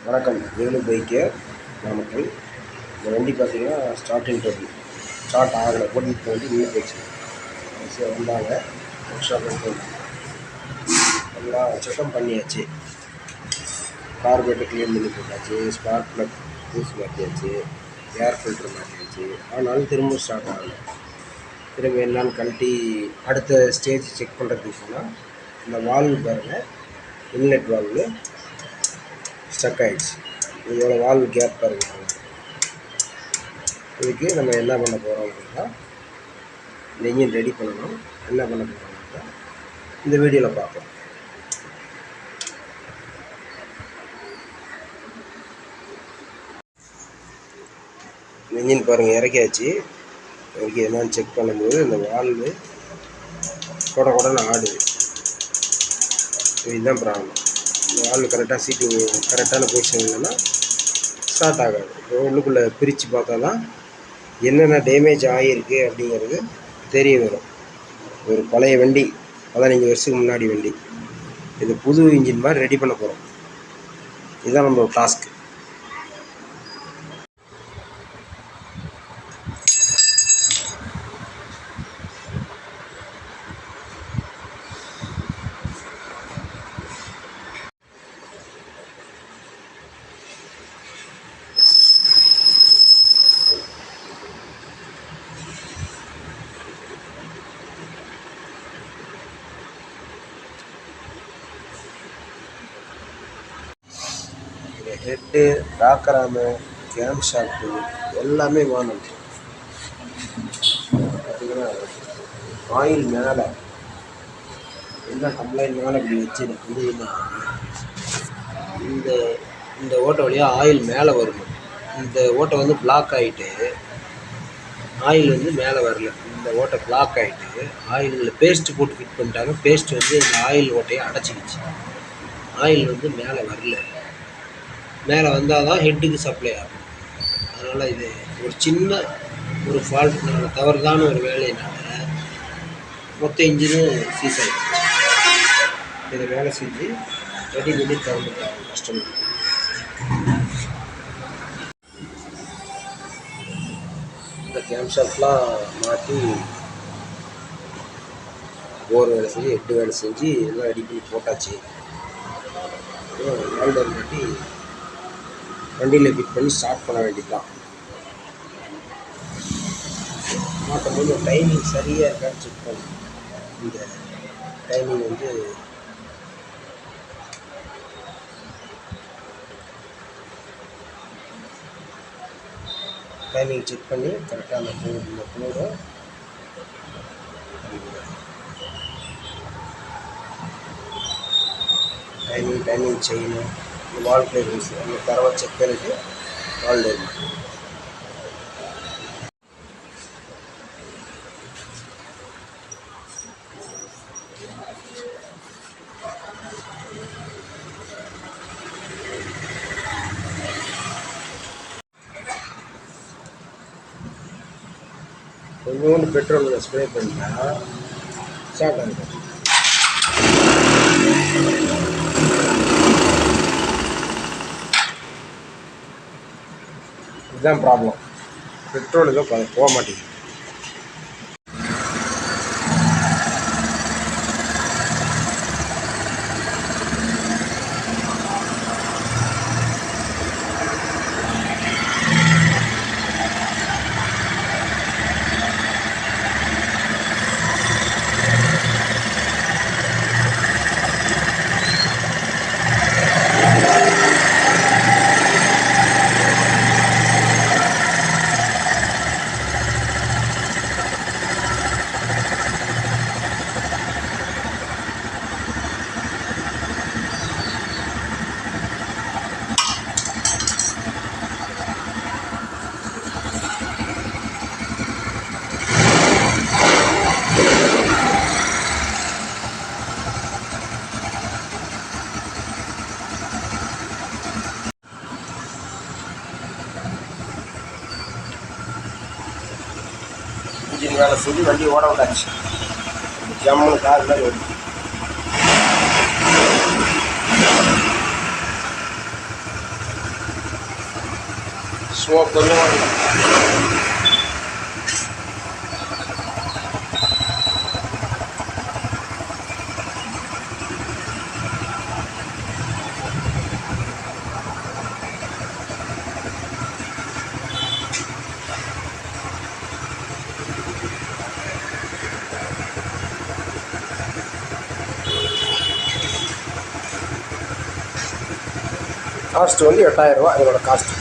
வணக்கம். வேலு பைக்கு நாமக்கல். இந்த வண்டி பார்த்தீங்கன்னா ஸ்டார்ட் ஆகலை. ஓட்டிகிட்டு வண்டி நின்று போச்சு. சரி வந்தாங்க ஒர்க் ஷாப் எல்லாம் செக்கப் பண்ணியாச்சு. கார்பரேட்டர் க்ளீன் பண்ணி போட்டாச்சு, ஸ்பார்க் ப்ளக் பூஸ் மாற்றியாச்சு, ஏர் ஃபில்ட்ரு மாற்றியாச்சு. ஆனாலும் திரும்ப ஸ்டார்ட் ஆகலை. திரும்ப என்னான்னு கழட்டி அடுத்த ஸ்டேஜ் செக் பண்ணுறதுக்கு போனால் இந்த வால்வு பாருங்கள், இன்லெட் வால்வு ஸ்டக் ஆகிடுச்சு. இதோட வால்வு கேப் பாருங்கள். இதுக்கு நம்ம என்ன பண்ண போகிறோம் அப்படின்னா, இந்த இன்ஜின் ரெடி பண்ணணும். என்ன பண்ண போகிறோம்னா இந்த வீடியோவில் பார்ப்போம். இன்ஜின் பாருங்கள், இறக்கியாச்சு. இறக்கி என்னன்னு செக் பண்ணும்போது இந்த வால்வு கொடன்னு ஆடுது. இதுதான் ப்ராப்ளம். இந்த வால்வு கரெக்டாக சீட்டிங் கரெக்டான பொசிஷன் இல்லைன்னா ஸ்டார்ட் ஆகாது. உள்ளுக்குள்ளே பிரித்து பார்த்தா தான் என்னென்ன டேமேஜ் ஆகிருக்கு அப்படிங்கிறது தெரிய வரும். ஒரு பழைய வண்டி, 15 வருஷத்துக்கு முன்னாடி வண்டி, இது புது இன்ஜின் மாதிரி ரெடி பண்ண போகிறோம். இதுதான் நம்மளோட டாஸ்க்கு. ஹெட்டு, ராக்கராமு, கேம் ஷாஃப்ட்டு எல்லாமே வாங்கணும். பார்த்திங்கன்னா ஆயில் மேலே என்ன கம்ப்ளைண்ட் மேலே இப்படி வச்சு இருந்தீங்கன்னா இந்த ஓட்டை வழியாக ஆயில் மேலே வரணும். இந்த ஓட்டை வந்து பிளாக் ஆகிட்டு ஆயில் வந்து மேலே வரல. இந்த ஓட்டை பிளாக் ஆகிட்டு ஆயிலில் பேஸ்ட்டு போட்டு ஃபிட் பண்ணிட்டாங்க. பேஸ்ட் வந்து இந்த ஆயில் ஓட்டையை அடைச்சிக்கிச்சு. ஆயில் வந்து மேலே வரல. மேலே வந்தால் தான் ஹெட்டுக்கு சப்ளை ஆகும். அதனால் இது ஒரு சின்ன ஒரு ஃபால்ட்னால, தவறுதான ஒரு வேலையினால மொத்த இன்ஜினும் சீஸ் ஆகிடுச்சு. இதை வேலை செஞ்சு ரெடி பண்ணி தந்துட்டாங்க கஸ்டமர். இந்த கேம் ஷாப்லாம் மாற்றி போர் வேலை செஞ்சு ஹெட்டு வேலை செஞ்சு எல்லாம் ரெடி பண்ணி போட்டாச்சு. ஆல்டர் மாட்டி வண்டியில் ஃபிட் பண்ணி ஸ்டார்ட் பண்ண வேண்டியதுதான். மாட்டும்போது டைமிங் சரியாக இருக்கான்னு செக் பண்ணணும். இந்த டைமிங் வந்து டைமிங் செக் பண்ணி கரெக்டாக அந்த போட டைமிங் செய்யணும். இந்த வால் கிளியரன்ஸ் அந்த தரவை செக் பண்ணிவிட்டு வால் டைம் கொஞ்சோண்டு பெட்ரோலில் ஸ்ப்ரே பண்ணிட்டால் ஸ்டார்ட் ஆகிடும். இதுதான் ப்ராப்ளம். பெட்ரோல் ஏதோ போக மாட்டேங்குது. இன்ஜின் வேலை செஞ்சு வண்டி ஓட விட்டாச்சு. ஜம்முன்னு கார் மாதிரி ஓடி. ஸ்மோக் கொஞ்சம் காஸ்ட் வந்து 8000 ரூபா இதோட காஸ்ட்.